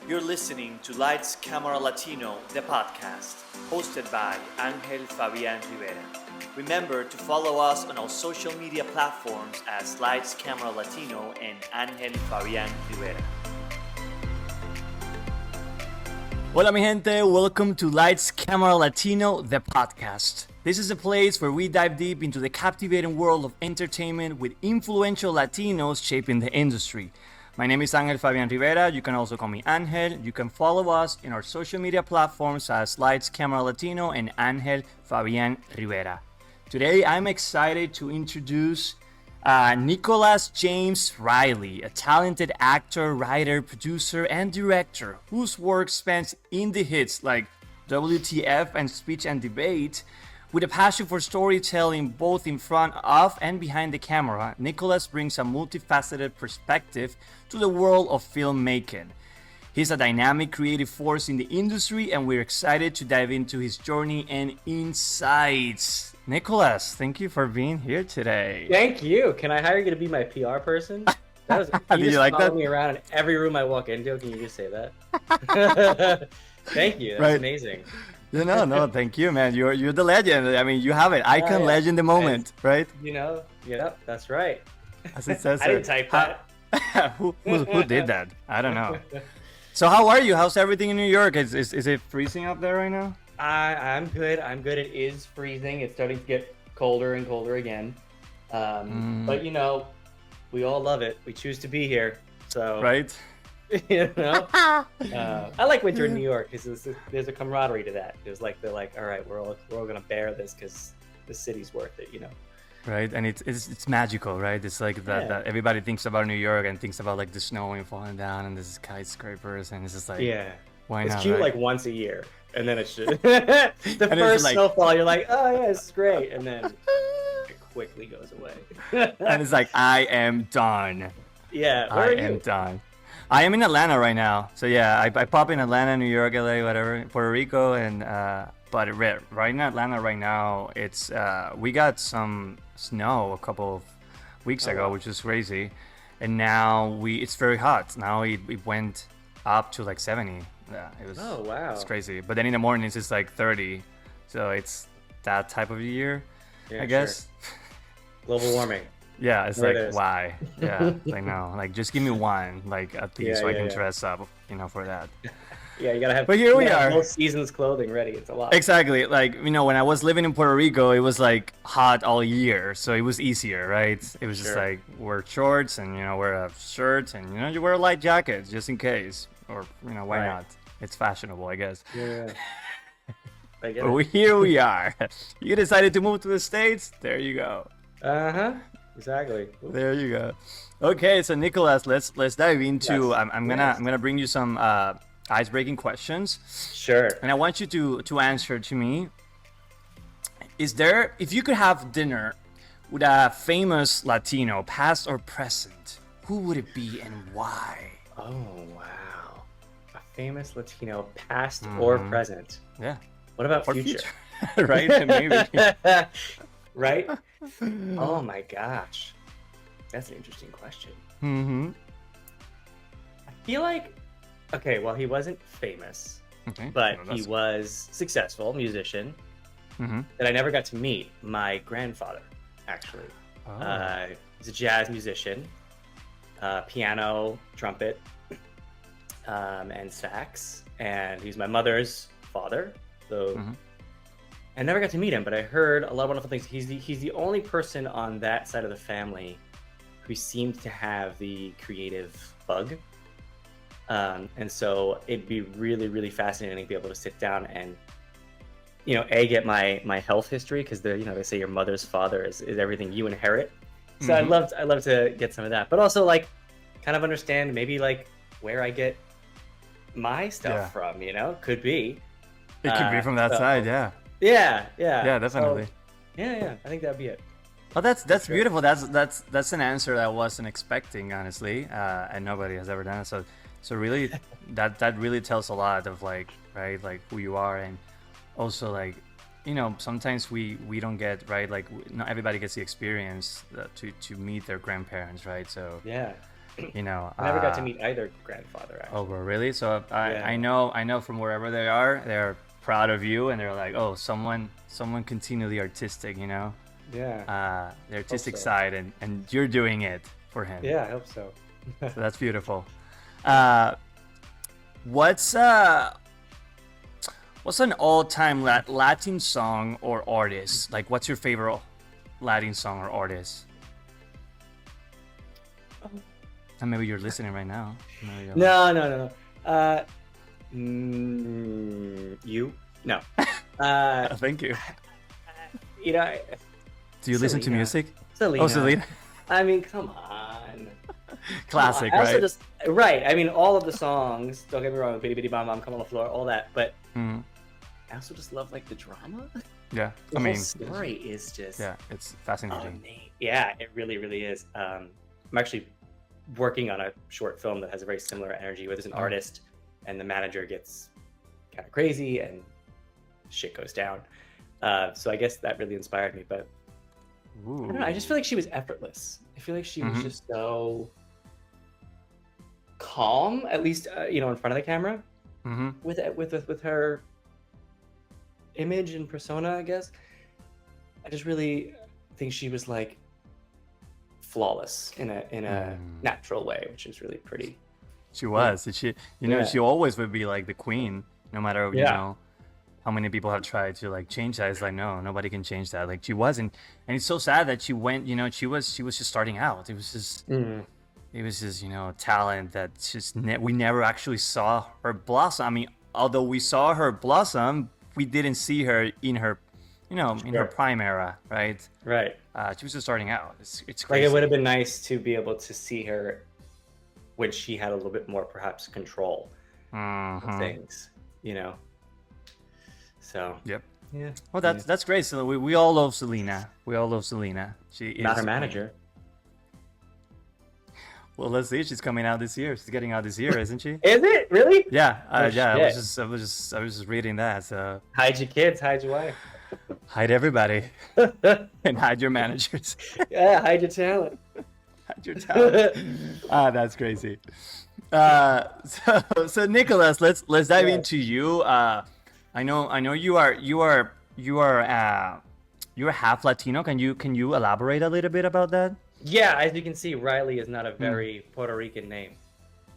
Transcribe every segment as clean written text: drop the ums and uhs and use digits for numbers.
You're listening to Lights Camera Latino, the podcast, hosted by Angel Fabian Rivera. Remember to follow us on our social media platforms as Lights Camera Latino and Angel Fabian Rivera. Hola mi gente, welcome to Lights Camera Latino, the podcast. This is a place where we dive deep into the captivating world of entertainment with influential Latinos shaping the industry. My name is Angel Fabian Rivera. You can also call me Angel. You can follow us in our social media platforms as Lights Camera Latino and Angel Fabian Rivera. Today, I'm excited to introduce Nicholas James Reilly, a talented actor, writer, producer, and director whose work spans indie hits like WTF and Speech and Debate. With a passion for storytelling both in front of and behind the camera, Nicholas brings a multifaceted perspective to the world of filmmaking. He's a dynamic creative force in the industry, and we're excited to dive into his journey and insights. Nicholas, thank you for being here today. Thank you. Can I hire you to be my PR person? That was, Did you like follow that? me around in every room I walk into. Can you just say that? Thank you. That's Right. amazing. No, thank you, man. You're the legend. I mean, you have it. Icon, yeah. legend, the moment, right? You know, yep, that's right. As it says. I didn't type that. who did that? I don't know. So how are you? How's everything in New York? Is it freezing up there right now? I'm good. I'm good. It is freezing. It's starting to get colder and colder again. But you know, we all love it. We choose to be here. So Right? you know, I like winter in New York because there's a camaraderie to that. There's like they're like, all right, we're all gonna bear this because the city's worth it. You know. Right, and it's magical, right? It's like that everybody thinks about New York and thinks about like the snow and falling down and the skyscrapers, and it's just like, Yeah. why It's not? cute right? like once a year, and then it's just the it's first like- snowfall. You're like, oh yeah, this is great, and then it quickly goes away. And it's like, I am done. Yeah, where I are am you? done. I am in Atlanta right now. So yeah, I pop in Atlanta, New York, LA, whatever, Puerto Rico, and but right in Atlanta right now, it's we got some snow a couple of weeks ago, wow. which is crazy, and now it's very hot. Now it went up to like 70. Yeah, it was. Oh wow, It's crazy. But then in the mornings it's like 30, so it's that type of year, Yeah, I guess. global warming. Yeah, it's There like, it is. why? Yeah, like no, like just give me one, like at least, Yeah, so I yeah, can yeah. dress up, for that. Yeah, you gotta have. But here you we gotta have are. both seasons clothing ready. It's a lot. Exactly, like when I was living in Puerto Rico, it was like hot all year, so it was easier, right? It was just Sure. like wear shorts and wear a shirt and you wear a light jacket just in case, or why Right. not? It's fashionable, I guess. Yeah. I get But it. here we are. You decided to move to the States. There you go. Exactly. There you go. Okay, so Nicholas, let's dive into. Yes. I'm gonna bring you some ice-breaking questions, Sure. and I want you to answer to me. If you could have dinner with a famous Latino, past or present, who would it be and why? Oh wow, a famous Latino, past or present. Yeah, What about or future? right? Maybe. Right? Oh my gosh. That's an interesting question. Mm-hmm. I feel like, okay, well, he wasn't famous, Okay. but Well, he that's- was successful musician Mhm. that I never got to meet. My grandfather, actually. Oh. He's a jazz musician, piano, trumpet, and sax. And he's my mother's father. So Mhm. I never got to meet him, but I heard a lot of wonderful things. He's the only person on that side of the family who seemed to have the creative bug. And so it'd be really, really fascinating to be able to sit down and, get my health history, because they say your mother's father is everything you inherit. So Mhm. I'd love to get some of that, but also like kind of understand maybe like where I get my stuff Yeah. from. Could be. It could be from that so- side, yeah. Yeah. Yeah, definitely. So, yeah. I think that'd be it. Oh, that's sure. beautiful. That's an answer that I wasn't expecting, honestly, and nobody has ever done it. So really, that really tells a lot of like who you are, and also like sometimes we don't get right, like not everybody gets the experience to meet their grandparents, right? So Yeah. you know. I never got to meet either grandfather, actually. Oh, well, really? So Yeah. I know from wherever they are, they're proud of you, and they're like, oh, someone continue the artistic, you know, Yeah. the artistic so. side, and you're doing it for him. Yeah, I hope so. So that's beautiful. What's an all-time Latin song or artist? Like, what's your favorite Latin song or artist? And maybe you're listening right now. No. You? No. Thank you. You know, Do you listen to music? Selena. Oh, Selena. I mean, come on. Classic, I also right? right. I mean, all of the songs. Don't get me wrong. Bitty Bitty Bom Bom, Come on the Floor, all that. But Mm. I also just love like the drama. Yeah, The I whole mean, story is just it's fascinating. amazing. Yeah, it really, really is. I'm actually working on a short film that has a very similar energy, where there's an artist and the manager gets kind of crazy and shit goes down. So I guess that really inspired me. But I don't know, I just feel like she was effortless. I feel like she was just so calm, at least you know, in front of the camera, with her image and persona, I guess. I just really think she was like flawless in a natural way, which is really pretty. She was. She, you know, she always would be like the queen, no matter you know how many people have tried to like change that. It's like, no, nobody can change that. Like she wasn't, and it's so sad that she went. You know, she was just starting out. It was just, you know, talent that just we never actually saw her blossom. I mean, although we saw her blossom, we didn't see her in her, you know, in her prime era, right? Right. She was just starting out. It's crazy. Like it would have been nice to be able to see her when she had a little bit more, perhaps, control of things, you know. So. Yep. Yeah. Well, that's great. So we all love Selena. We all love Selena. She is not her manager. Well, let's see. She's coming out this year. She's getting out this year, isn't she? Is it really? Yeah. Yeah. I shit. was just reading that. So Hide your kids. Hide your wife. hide everybody and hide your managers. Yeah. Hide your talent. Hide your talent. That's crazy. So Nicholas, let's dive into you. I know you are you're half Latino. Can you elaborate a little bit about that? Yeah, as you can see, Reilly is not a very Puerto Rican name.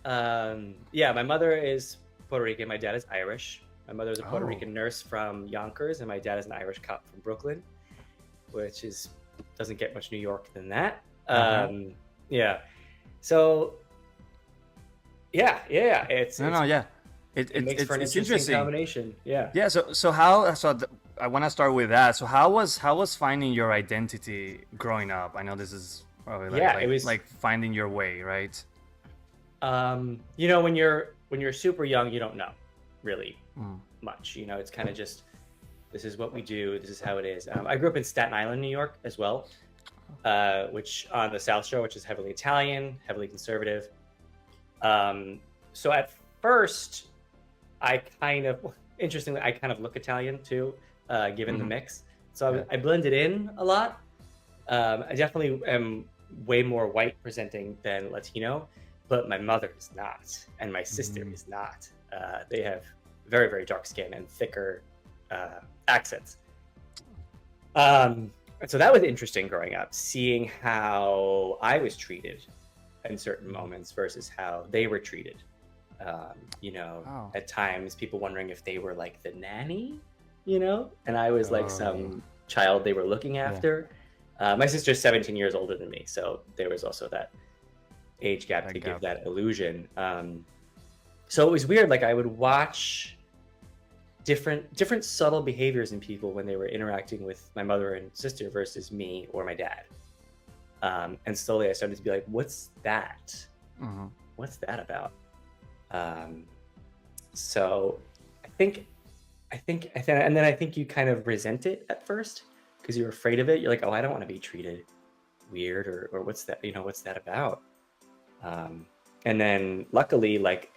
Yeah, my mother is Puerto Rican. My dad is Irish. My mother is a Puerto Rican nurse from Yonkers, and my dad is an Irish cop from Brooklyn, which doesn't get much New York than that. Yeah. So, yeah. It makes for an it's interesting combination. Yeah. Yeah. So I want to start with that. So how was finding your identity growing up? I know this is probably it was like finding your way, right? You know, when you're super young, you don't know really much. You know, it's kind of just, this is what we do. This is how it is. I grew up in Staten Island, New York, as well, which on the South Shore, which is heavily Italian, heavily conservative. So at first, interestingly, I kind of look Italian too, given the mix. So I blended in a lot. I definitely am way more white presenting than Latino, but my mother is not, and my sister is not. They have very, very dark skin and thicker accents. So that was interesting growing up, seeing how I was treated in certain moments versus how they were treated. You know, at times people wondering if they were like the nanny, you know, and I was like some child they were looking after. My sister's 17 years older than me, so there was also that age gap to give that illusion. So it was weird. Like I would watch different subtle behaviors in people when they were interacting with my mother and sister versus me or my dad. And slowly I started to be like, what's that? What's that about? So I think, and then I think you kind of resent it at first because you're afraid of it. You're like, oh, I don't want to be treated weird or what's that, you know, what's that about? And then luckily, like,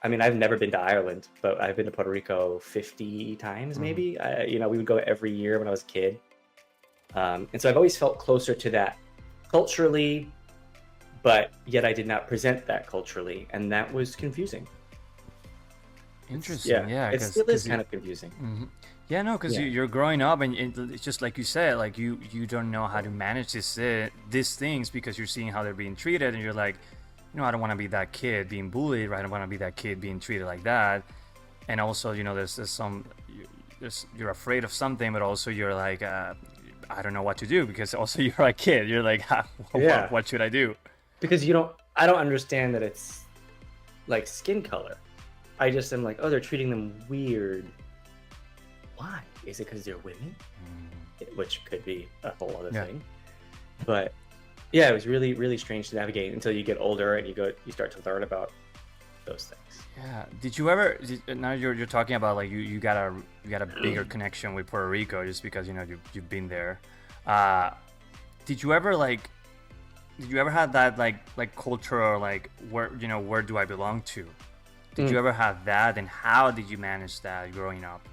I mean, I've never been to Ireland, but I've been to Puerto Rico 50 times, maybe. You know, we would go every year when I was a kid. And so I've always felt closer to that culturally, but yet I did not present that culturally, and that was confusing. Interesting. Yeah, it still is kind of confusing. Yeah, no, because you're growing up, and it's just like you said, like you don't know how to manage these things because you're seeing how they're being treated, and you're like, I don't want to be that kid being bullied, right? I don't want to be that kid being treated like that. And also, you're afraid of something, but also you're like, I don't know what to do because also you're a kid. You're like, what should I do? Because I don't understand that it's like skin color. I just am like, oh, they're treating them weird. Why? Is it because they're women? Which could be a whole other thing. But yeah, it was really, really strange to navigate until you get older and you start to learn about those things. Yeah. Did you ever? Now you're talking about like you got a bigger connection with Puerto Rico just because you've been there. Did you ever have that like culture or like where do I belong to? Did you ever have that, and how did you manage that growing up?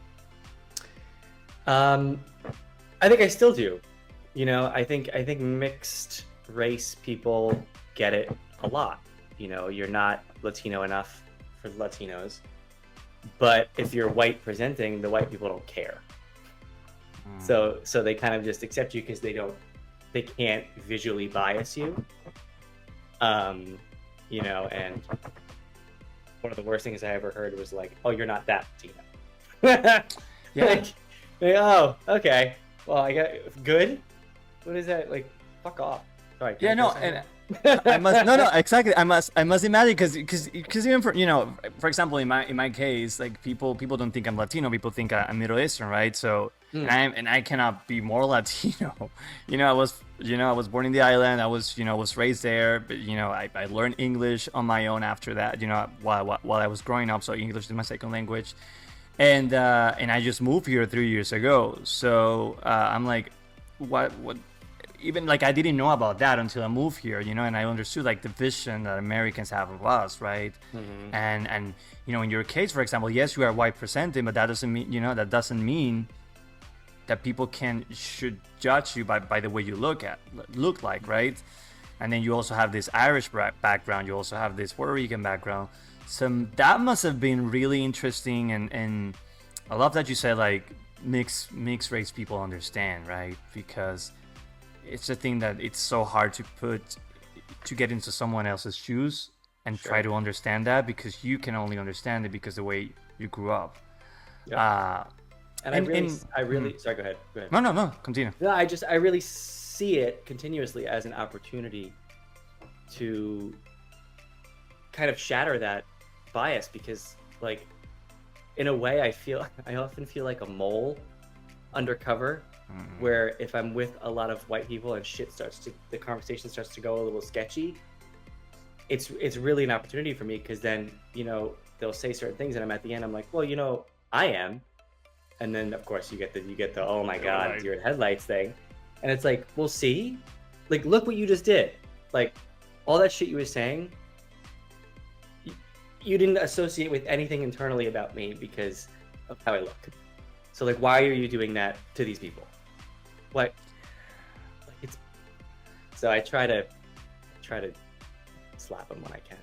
I think I still do. I think mixed race people get it a lot. You're not Latino enough for Latinos, but if you're white presenting, the white people don't care. So they kind of just accept you because they can't visually bias you. And one of the worst things I ever heard was like, "Oh, you're not that Latino." Yeah. Oh, okay. Well, I got good. What is that? Like, fuck off. Sorry. Yeah, no, and I must no exactly. I must imagine because even for example, in my case, like people don't think I'm Latino. People think I'm Middle Eastern, right? So and I cannot be more Latino. I was born in the island. I was raised there. But I learned English on my own after that. While I was growing up, so English is my second language. And I just moved here 3 years ago. So I'm like, what? Even like I didn't know about that until I moved here, and I understood like the vision that Americans have of us, right? And in your case, for example, yes, you are white presenting, but that doesn't mean that people should judge you by the way you look like, right? And then you also have this Irish background, you also have this Puerto Rican background. So that must have been really interesting, and I love that you said like mixed race people understand, right? Because it's a thing that it's so hard to get into someone else's shoes and try to understand that, because you can only understand it because the way you grew up. And I really sorry, go ahead. No, continue. No, I really see it continuously as an opportunity to kind of shatter that bias, because like in a way I often feel like a mole undercover, where if I'm with a lot of white people and the conversation starts to go a little sketchy, it's really an opportunity for me, because then they'll say certain things and I'm at the end, I'm like, well, I am. And then of course you get the oh my god, deer in headlights thing, and it's like, well, see, like look what you just did, like all that shit you were saying, you didn't associate with anything internally about me because of how I look. So like, why are you doing that to these people? What? Like so I try to slap them when I can.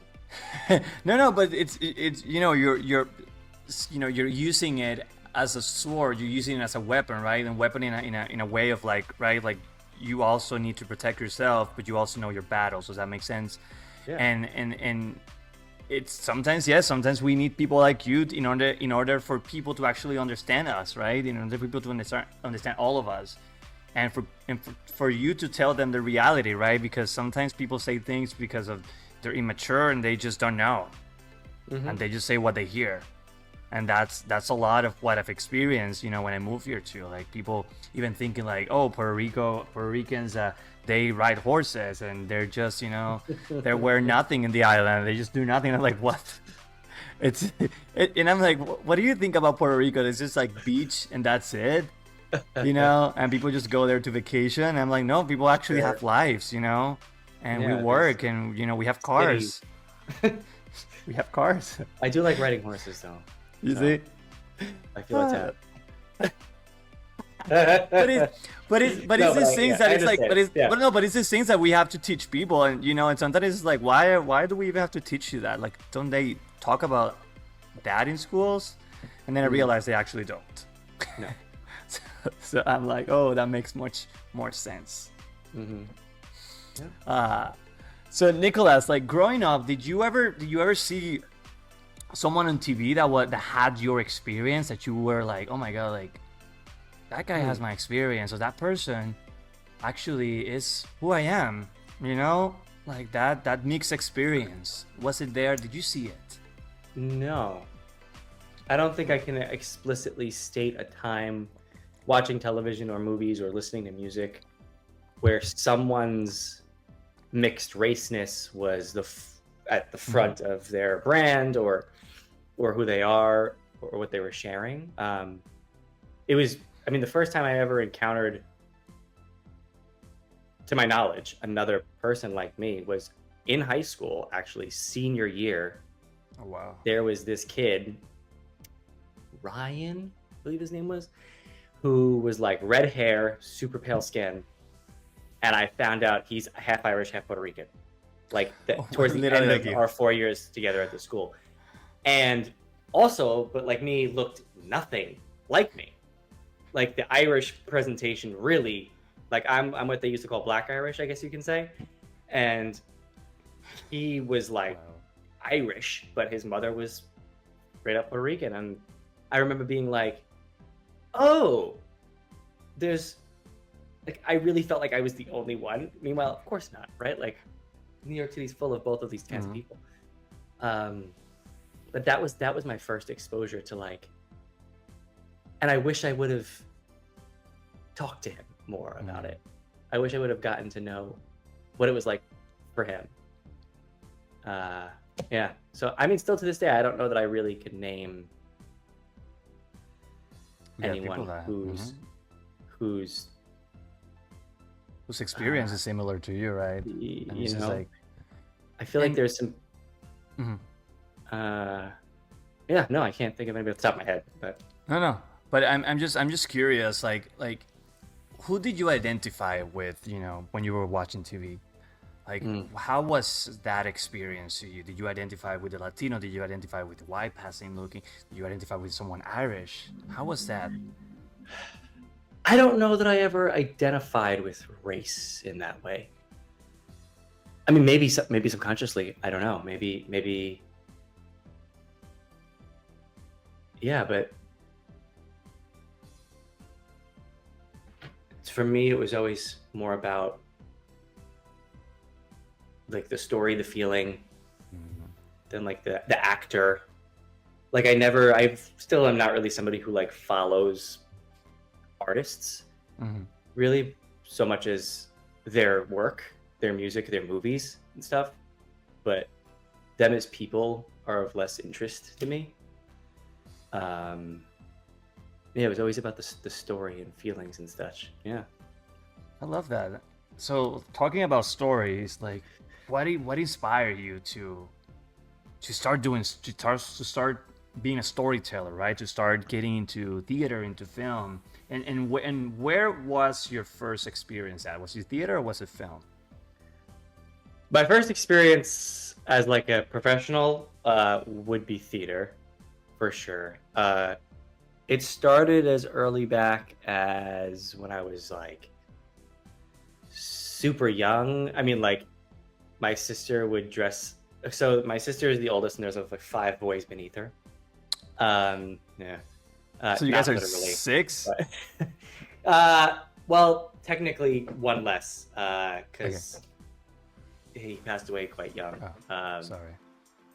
No, but it's you're using it as a sword. You're using it as a weapon, right? And weapon in a way of like, right, like you also need to protect yourself, but you also know your battles. Does that make sense? Yeah. And it's sometimes we need people like you in order for people to actually understand us, right? In order for people to understand all of us, and for you to tell them the reality, right? Because sometimes people say things because of they're immature and they just don't know, and they just say what they hear, and that's a lot of what I've experienced. When I moved here too, like people even thinking like, oh, Puerto Ricans. They ride horses and they're just, they wear nothing in the island. They just do nothing. I'm like, what? And I'm like, what do you think about Puerto Rico? It's just like beach and that's it, and people just go there to vacation. And I'm like, no, people actually have lives, and we work and, we have cars. We have cars. I do like riding horses though. You see? I feel attacked. But it's No, these yeah, things that I it's like, understand. but it's Yeah. but no, but it's these things that we have to teach people, and and sometimes it's like, why do we even have to teach you that? Like, don't they talk about that in schools? And then I realized they actually don't. No. So I'm like, oh, that makes much more sense. Mm-hmm. So Nicholas, like growing up, did you ever see someone on TV that had your experience that you were like, oh my god, like that guy has my experience, or that person actually is who I am, like that mixed experience. Was it there? Did you see it? No, I don't think I can explicitly state a time watching television or movies or listening to music where someone's mixed raceness was at the front of their brand or who they are or what they were sharing. It was, I mean, the first time I ever encountered, to my knowledge, another person like me was in high school, actually, senior year. Oh wow. There was this kid, Ryan, I believe his name was, who was like red hair, super pale skin. And I found out he's half Irish, half Puerto Rican. Like towards the end of our 4 years together at the school. And also, but like me, looked nothing like me. Like the Irish presentation really, like I'm what they used to call Black Irish, I guess you can say. And he was like Irish, but his mother was straight up Puerto Rican. And I remember being like, oh, there's, like, I really felt like I was the only one. Meanwhile, of course not, right? Like, New York City's full of both of these kinds of people. But that was my first exposure to like, and I wish I would have talked to him more about it. I wish I would have gotten to know what it was like for him. Yeah. So, I mean, still to this day, I don't know that I really could name anyone whose experience is similar to you, right? And you know, like, I feel like there's some. Yeah, no, I can't think of anybody off the top of my head, but no. But I'm just curious, like who did you identify with, when you were watching TV? Like, how was that experience to you? Did you identify with the Latino? Did you identify with the white passing looking? Did you identify with someone Irish? How was that? I don't know that I ever identified with race in that way. I mean, maybe subconsciously. I don't know. Maybe. Yeah, but for me, it was always more about like the story, the feeling, than like the actor. Like I still am not really somebody who like follows artists really so much as their work, their music, their movies and stuff, but them as people are of less interest to me. Yeah, it was always about the story and feelings and such. Yeah, I love that. So talking about stories, like what inspired you to start being a storyteller, right? To start getting into theater, into film, and where was your first experience at? Was it theater or was it film? My first experience as like a professional would be theater, for sure. It started as early back as when I was like super young. I mean, like my sister would dress. So my sister is the oldest, and there's like 5 boys beneath her. Yeah. So you guys are 6? Well, technically 1 less, because he passed away quite young. Sorry.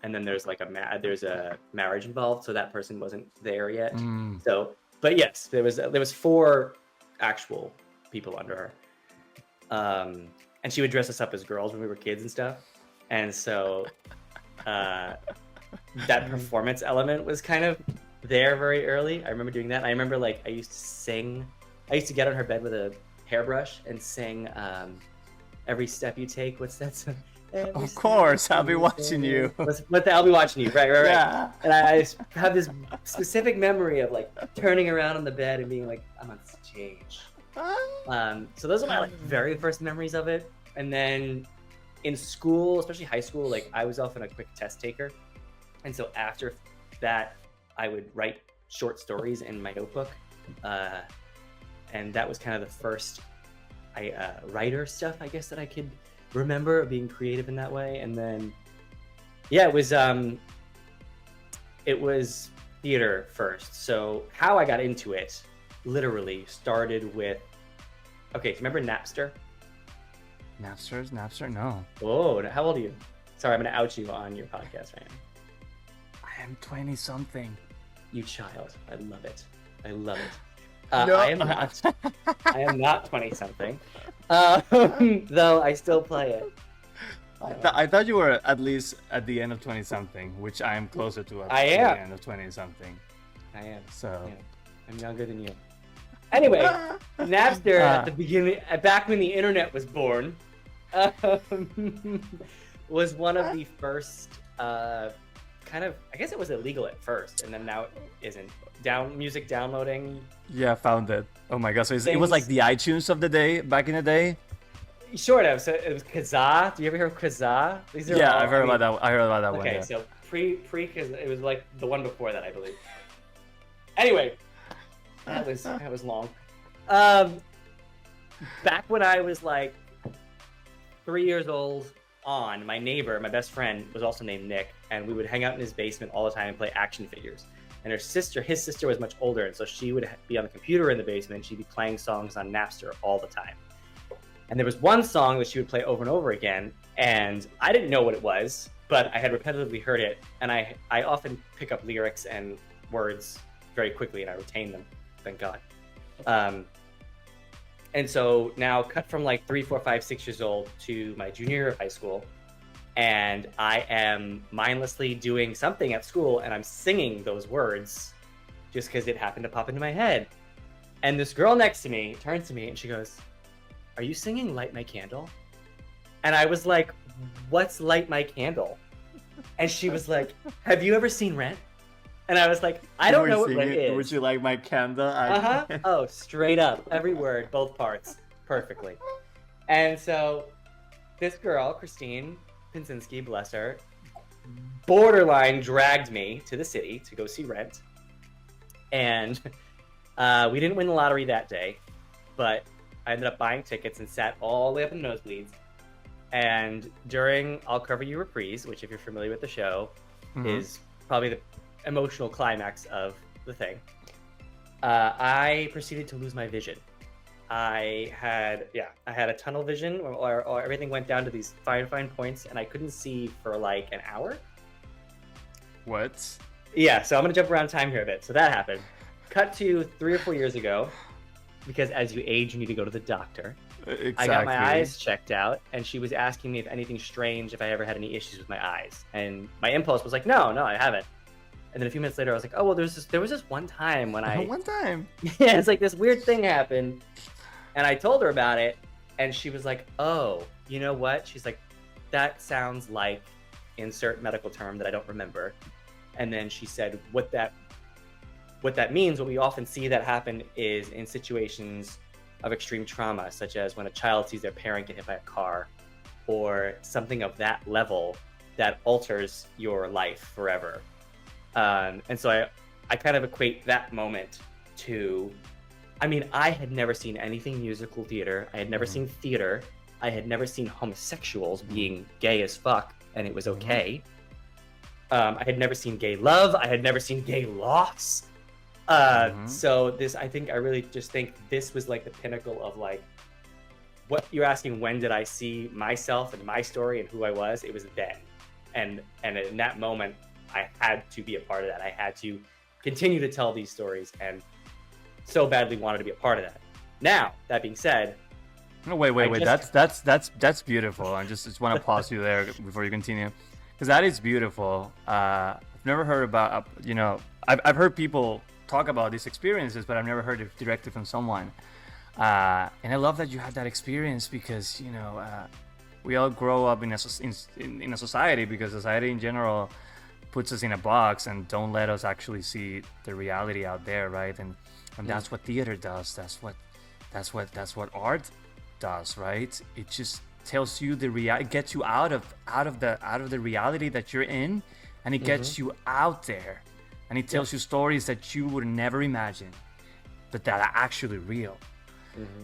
And then there's like there's a marriage involved, so that person wasn't there yet. So, but yes, there was 4 actual people under her. And she would dress us up as girls when we were kids and stuff. And so that performance element was kind of there very early. I remember doing that. I remember like I used to sing. I used to get on her bed with a hairbrush and sing "Every Step You Take." What's that song? Every Of course, I'll be Saturday. watching you. I'll be watching you. Right. Yeah. And I have this specific memory of like turning around on the bed and being like, I'm on stage. So those are my like very first memories of it. And then in school, especially high school, like I was often a quick test taker. And so after that, I would write short stories in my notebook. And that was kind of the first writer stuff, I guess, that I could remember being creative in that way. And then, yeah, it was theater first. So how I got into it literally started with, okay, so remember Napster? Napster? No. Oh, how old are you? Sorry, I'm going to out you on your podcast right now. I am 20 something. You child. I love it. I love it. No. I am not 20 something. Though I still play it. I thought you were at least at the end of 20 something, which I am closer to I am. the end of 20 something. I am. So Yeah. I'm younger than you. Anyway, Napster at the beginning, back when the internet was born, was one of the first kind of, I guess it was illegal at first, and then now it isn't. Music downloading. yeah, found it. Oh my god! So it was like the iTunes of the day back in the day. Sort of. So it was Kazaa. Do you ever hear of Kazaa? Yeah, I've heard about that. I heard about that one. Okay, Yeah. so pre Kazaa, it was like the one before that, I believe. Anyway, that was long. Back when I was like 3 years old on, my neighbor, my best friend, was also named Nick, and we would hang out in his basement all the time and play action figures. And his sister was much older, and so she would be on the computer in the basement. She'd be playing songs on Napster all the time. And there was one song that she would play over and over again, and I didn't know what it was, but I had repetitively heard it, and I often pick up lyrics and words very quickly, and I retain them, thank God. And so now cut from like 3, 4, 5, 6 years old to my junior year of high school, and I am mindlessly doing something at school, and I'm singing those words just because it happened to pop into my head. And this girl next to me turns to me and she goes, "Are you singing Light My Candle?" And I was like, "What's Light My Candle?" And she was like, "Have you ever seen Rent?" And I was like, "I don't know what Rent is." Would you like my candle? Oh, straight up. Every word, both parts, perfectly. And so this girl, Christine Pinsinski, bless her, borderline dragged me to the city to go see Rent. And we didn't win the lottery that day, but I ended up buying tickets and sat all the way up in the nosebleeds. And during I'll Cover You Reprise, which if you're familiar with the show, is probably the emotional climax of the thing, I proceeded to lose my vision. I had a tunnel vision, or everything went down to these fine points, and I couldn't see for like an hour. What? Yeah, so I'm gonna jump around time here a bit. So that happened. Cut to 3 or 4 years ago, because as you age, you need to go to the doctor. Exactly. I got my eyes checked out, and she was asking me if anything strange, if I ever had any issues with my eyes. And my impulse was like, no, I haven't. And then a few minutes later, I was like, oh, well, there was this one time when I... One time? Yeah, it's like this weird thing happened. And I told her about it, and she was like, oh, you know what? She's like, that sounds like insert medical term that I don't remember. And then she said, what that means, what we often see that happen is in situations of extreme trauma, such as when a child sees their parent get hit by a car, or something of that level that alters your life forever. And so I kind of equate that moment to, I mean, I had never seen anything musical theater. I had never seen theater. I had never seen homosexuals being gay as fuck, and it was okay. I had never seen gay love. I had never seen gay loss. So I really just think this was like the pinnacle of like, what you're asking, when did I see myself and my story and who I was? It was then. And in that moment, I had to be a part of that. I had to continue to tell these stories and so badly wanted to be a part of that. Now, that being said... No, wait. That's beautiful. I just want to pause you there before you continue. Because that is beautiful. I've never heard about, I've heard people talk about these experiences, but I've never heard it directly from someone. And I love that you had that experience because, we all grow up in a society, because society in general puts us in a box and don't let us actually see the reality out there, right? And that's what theater does. That's what art does, right? It just tells you it gets you out of the reality that you're in, and it gets you out there, and it tells you stories that you would never imagine, but that are actually real.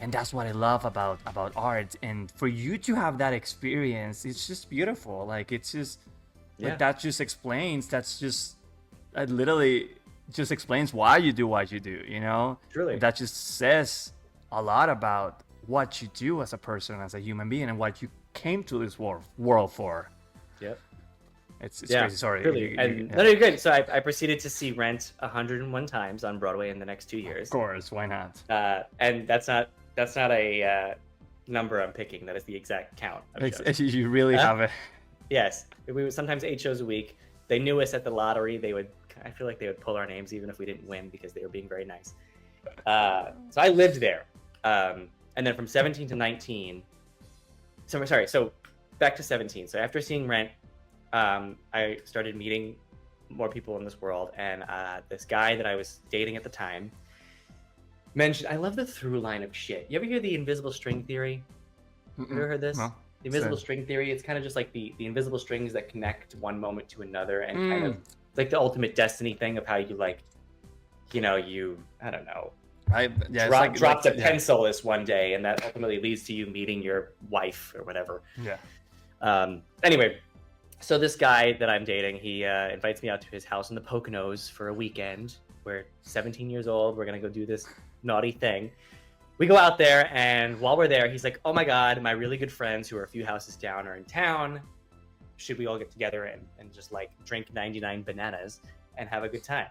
And that's what I love about art. And for you to have that experience, it's just beautiful. Like, it's just like, that literally just explains why you do what you do, you know? Truly. That just says a lot about what you do as a person, as a human being, and what you came to this world for. Yep. It's crazy. Sorry. Really. No, you're good. So I proceeded to see Rent 101 times on Broadway in the next 2 years. Of course, why not? And that's not a number I'm picking. That is the exact count. You really have it. Yes, we would sometimes 8 shows a week. They knew us at the lottery. I feel like they would pull our names even if we didn't win, because they were being very nice. So I lived there, and then from 17 to 19. So back to 17. So after seeing Rent, I started meeting more people in this world, and this guy that I was dating at the time mentioned, I love the through line of shit. You ever hear the invisible string theory? Have you ever heard this? No. The invisible string theory, it's kind of just like the invisible strings that connect one moment to another, and kind of like the ultimate destiny thing of how you, like, you know, I don't know, dropped a pencil this one day, and that ultimately leads to you meeting your wife or whatever. Yeah. Anyway, so this guy that I'm dating, he invites me out to his house in the Poconos for a weekend. We're 17 years old. We're going to go do this naughty thing. We go out there, and while we're there, he's like, oh my God, my really good friends who are a few houses down are in town. Should we all get together and just, like, drink 99 bananas and have a good time?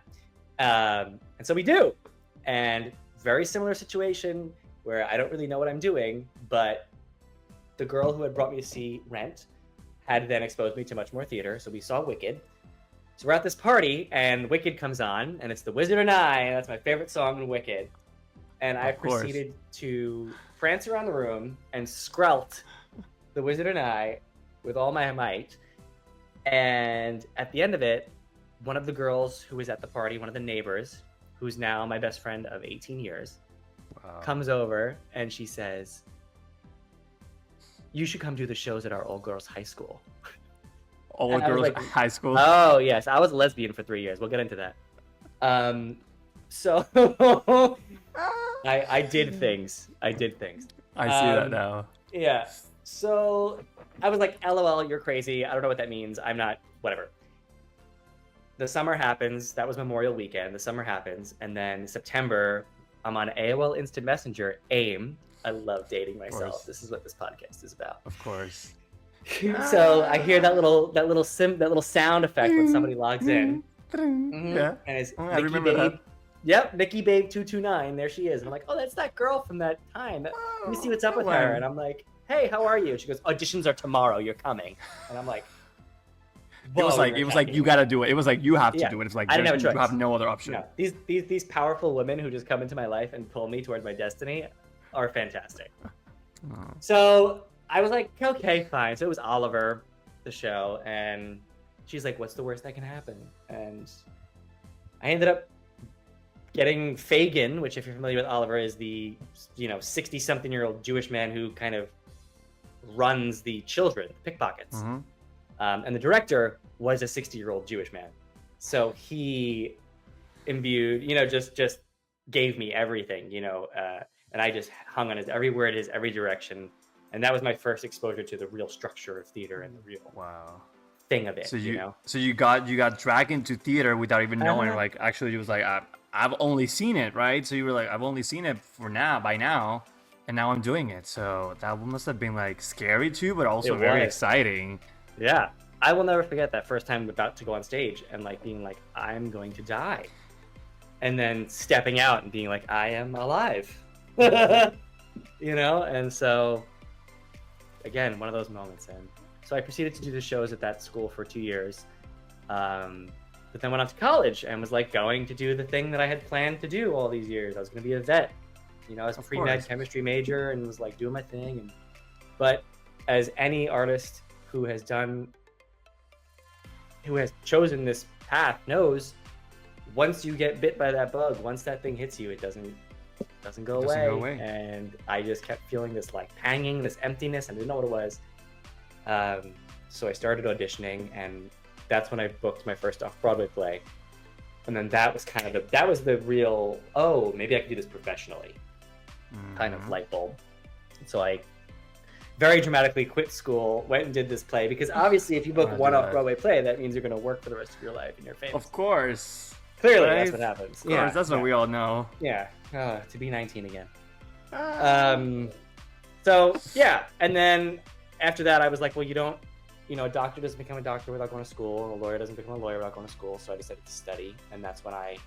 And so we do. And very similar situation where I don't really know what I'm doing, but the girl who had brought me to see Rent had then exposed me to much more theater. So we saw Wicked. So we're at this party, and Wicked comes on, and it's The Wizard and I, and that's my favorite song in Wicked. And I proceeded to prance around the room and skrelt The Wizard and I with all my might. And at the end of it, one of the girls who was at the party, one of the neighbors, who's now my best friend of 18 years, comes over, and she says, you should come do the shows at our all girls high school. All girls high school? Oh, yes. I was a lesbian for 3 years. We'll get into that. So I did things. I see that now. Yeah. So I was like, LOL, you're crazy. I don't know what that means. I'm not, whatever. The summer happens. That was Memorial Weekend. The summer happens. And then September, I'm on AOL Instant Messenger, AIM. I love dating myself. This is what this podcast is about. Of course. So I hear that little sound effect when somebody logs in. Yeah. And it's I remember that. Yep, Nikki Babe 229. There she is. And I'm like, oh, that's that girl from that time. Let me see what's up with her. And I'm like, hey, how are you? She goes, auditions are tomorrow. You're coming. And I'm like, it was like you gotta do it. It was like you have to do it. It's like I didn't have a choice. You have no other option. No. These powerful women who just come into my life and pull me towards my destiny are fantastic. So I was like, okay, fine. So it was Oliver, the show, and she's like, what's the worst that can happen? And I ended up getting Fagin, which, if you're familiar with Oliver, is the 60-something-year-old Jewish man who kind of runs the children, the pickpockets. And the director was a 60-year-old Jewish man. So he imbued, just gave me everything, and I just hung on his every word, his every direction. And that was my first exposure to the real structure of theater and the real thing of it. So you got dragged into theater without even knowing. Like, actually, it was like, I've only seen it, right? So you were like, I've only seen it by now, and now I'm doing it. So that must have been like scary too, but also very exciting. Yeah, I will never forget that first time about to go on stage and like being like, I'm going to die, and then stepping out and being like, I am alive, And so, again, one of those moments. And so I proceeded to do the shows at that school for 2 years. But then went off to college and was like going to do the thing that I had planned to do all these years. I was going to be a vet. I was a pre-med chemistry major and was like doing my thing. But as any artist who has chosen this path knows, once you get bit by that bug, once that thing hits you, it doesn't go away. And I just kept feeling this like panging, this emptiness. I didn't know what it was. So I started auditioning, and that's when I booked my first off-Broadway play. And then that was kind of the real, oh, maybe I could do this professionally kind of light bulb. So I very dramatically quit school, went and did this play, because obviously if you book one off-Broadway play, that means you're going to work for the rest of your life and you're famous. Of course. Clearly, right? That's what happens. Of course, that's what we all know. Yeah, to be 19 again. So, yeah, and then after that, I was like, well, a doctor doesn't become a doctor without going to school, and a lawyer doesn't become a lawyer without going to school, so I decided to study, and that's when I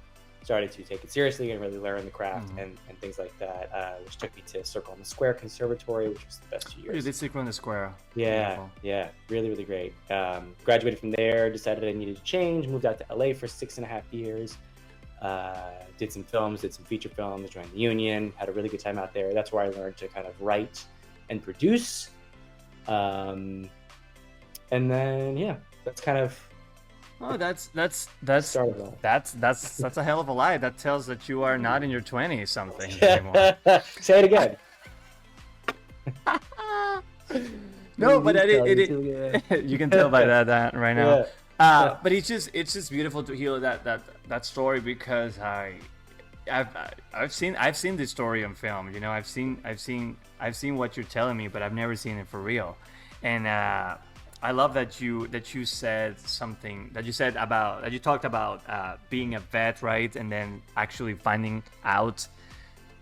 started to take it seriously and really learn the craft and things like that, which took me to Circle on the Square Conservatory, which was the best 2 years. You did Circle on the Square. Yeah, Beautiful. Yeah, really, really great. Graduated from there, decided I needed to change, moved out to LA for 6.5 years, did some films, did some feature films, joined the union, had a really good time out there. That's where I learned to kind of write and produce. And then, yeah, that's kind of... Oh, that's a hell of a lie. That tells that you are not in your 20s something anymore. Say it again. No, but you can tell by that right now. Yeah. But it's just beautiful to hear that story, because I've seen this story on film. You know, I've seen what you're telling me, but I've never seen it for real. And I love that you said something that you talked about being a vet, right? And then actually finding out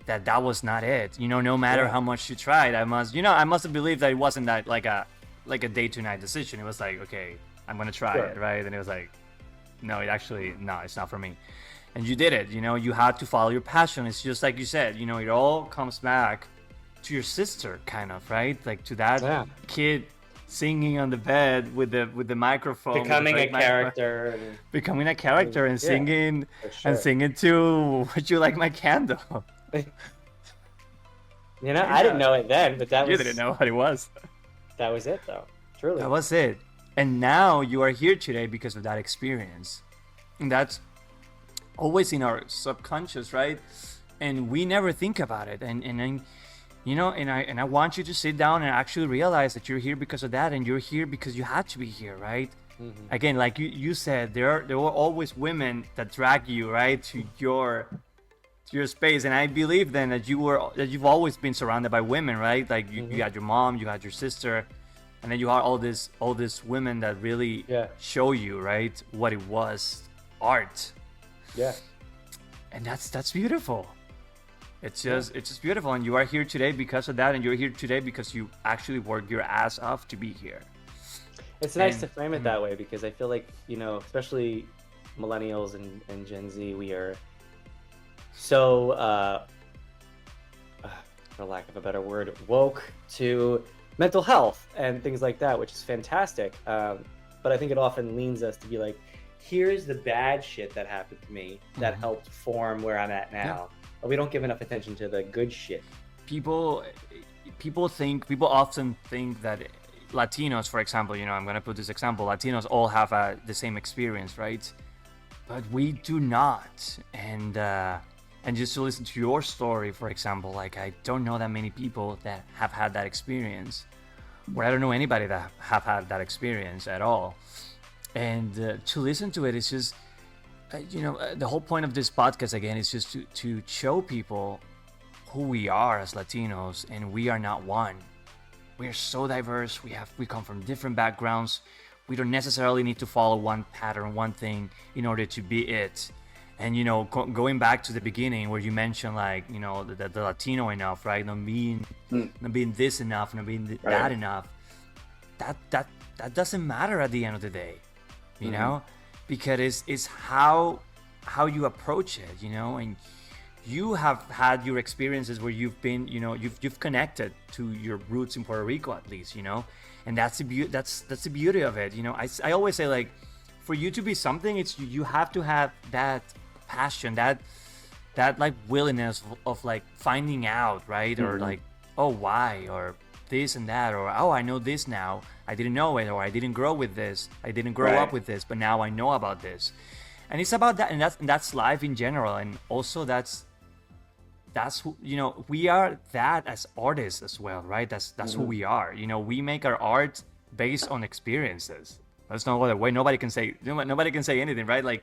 that was not it. You know, no matter how much you tried, I must have believed that it wasn't that like a day to night decision. It was like, okay, I'm gonna try it, right? And it was like, no, it's not for me. And you did it. You know, you had to follow your passion. It's just like you said. You know, it all comes back to your sister, kind of, right? Like to that kid singing on the bed with the microphone, becoming a character and singing and singing to "Would You Like My Candle." You know, I didn't know it then, but you didn't know what it was. That was it, though. Truly, that was it. And now you are here today because of that experience, and that's always in our subconscious, right? And we never think about it. And you know, and I want you to sit down and actually realize that you're here because of that, and you're here because you had to be here, right? Mm-hmm. Again, like you said, there were always women that drag you, right, to your space, and I believe then that you've always been surrounded by women, right? Like you had your mom, you had your sister, and then you had all these women that really show you, right, what it was, art. Yeah. And that's beautiful. It's just beautiful, and you are here today because of that, and you're here today because you actually worked your ass off to be here. It's nice to frame it that way, because I feel like, you know, especially millennials and Gen Z, we are so, for lack of a better word, woke to mental health and things like that, which is fantastic. But I think it often leans us to be like, here's the bad shit that happened to me that helped form where I'm at now. Yeah. We don't give enough attention to the good shit. People often think that Latinos, for example, you know, I'm going to put this example, Latinos all have the same experience, right? But we do not. And just to listen to your story, for example, like I don't know that many people that have had that experience, or I don't know anybody that have had that experience at all. And to listen to it, it's just, you know, the whole point of this podcast, again, is just to show people who we are as Latinos, and we are not one. We are so diverse. We come from different backgrounds. We don't necessarily need to follow one pattern, one thing in order to be it. And, you know, going back to the beginning where you mentioned, like, you know, the Latino enough, right? Not being this enough, not being that enough. That doesn't matter at the end of the day, you know? Because it's how you approach it, you know, and you have had your experiences where you've been, you know, you've connected to your roots in Puerto Rico, at least, you know, and that's the beauty of it, you know. I always say, like, for you to be something, it's you have to have that passion, that like willingness of like finding out, right, or like, oh, why, or this and that, or oh, I know this now, I didn't know it, or I didn't grow with this, I didn't grow Right. up with this, but now I know about this. And it's about that, and that's life in general. And also that's you know, we are that as artists as well, right? That's who we are. You know, we make our art based on experiences. There's no other way. Nobody can say anything, right? Like,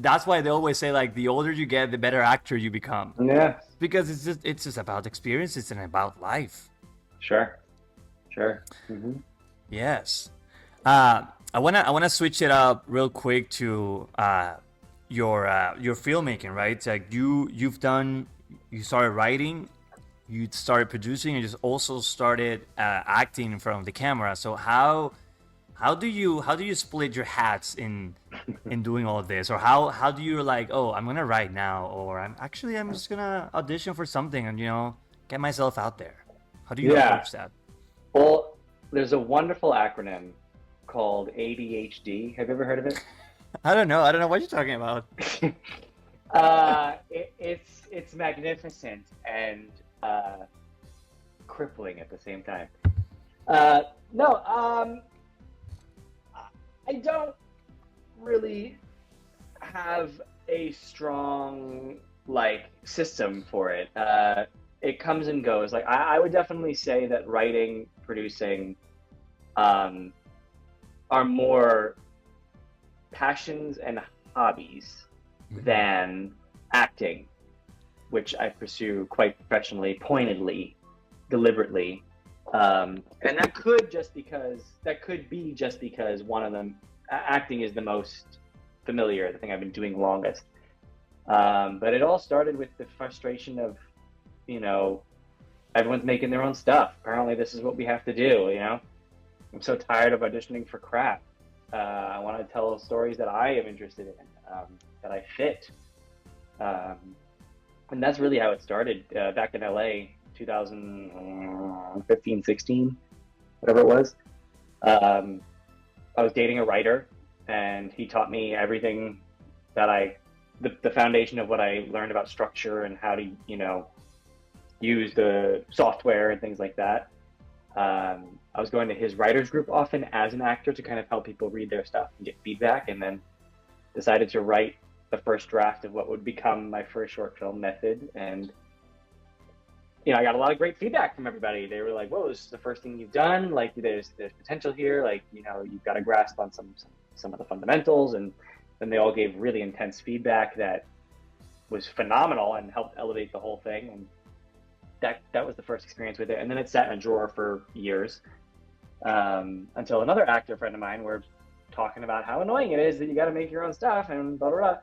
that's why they always say, like, the older you get, the better actor you become, Yeah. because it's just about experiences and about life. Sure. Yes. I wanna switch it up real quick to your filmmaking, right? Like, you started writing, you started producing, and you also started acting in front of the camera. So how do you split your hats in doing all of this, or how do you, like, oh, I'm gonna write now, or I'm just gonna audition for something and, you know, get myself out there? How do you approach that? Well, there's a wonderful acronym called ADHD. Have you ever heard of it? I don't know what you're talking about. It's magnificent and crippling at the same time. No, I don't really have a strong, like, system for it. It comes and goes. Like, I would definitely say that writing, producing, are more passions and hobbies than acting, which I pursue quite professionally, pointedly, deliberately. And that could be just because one of them, acting is the most familiar, the thing I've been doing longest. But it all started with the frustration of, you know, everyone's making their own stuff. Apparently this is what we have to do, you know? I'm so tired of auditioning for crap. I want to tell stories that I am interested in, that I fit. And that's really how it started, back in LA, 2015, 16, whatever it was. I was dating a writer, and he taught me everything that the foundation of what I learned about structure and how to, you know, use the software and things like that. I was going to his writers group often as an actor to kind of help people read their stuff and get feedback, and then decided to write the first draft of what would become my first short film, Method. And, you know, I got a lot of great feedback from everybody. They were like, whoa, this is the first thing you've done. Like, there's potential here. Like, you know, you've got a grasp on some of the fundamentals. And then they all gave really intense feedback that was phenomenal and helped elevate the whole thing. And that was the first experience with it. And then it sat in a drawer for years, until another actor friend of mine were talking about how annoying it is that you got to make your own stuff and blah, blah, blah.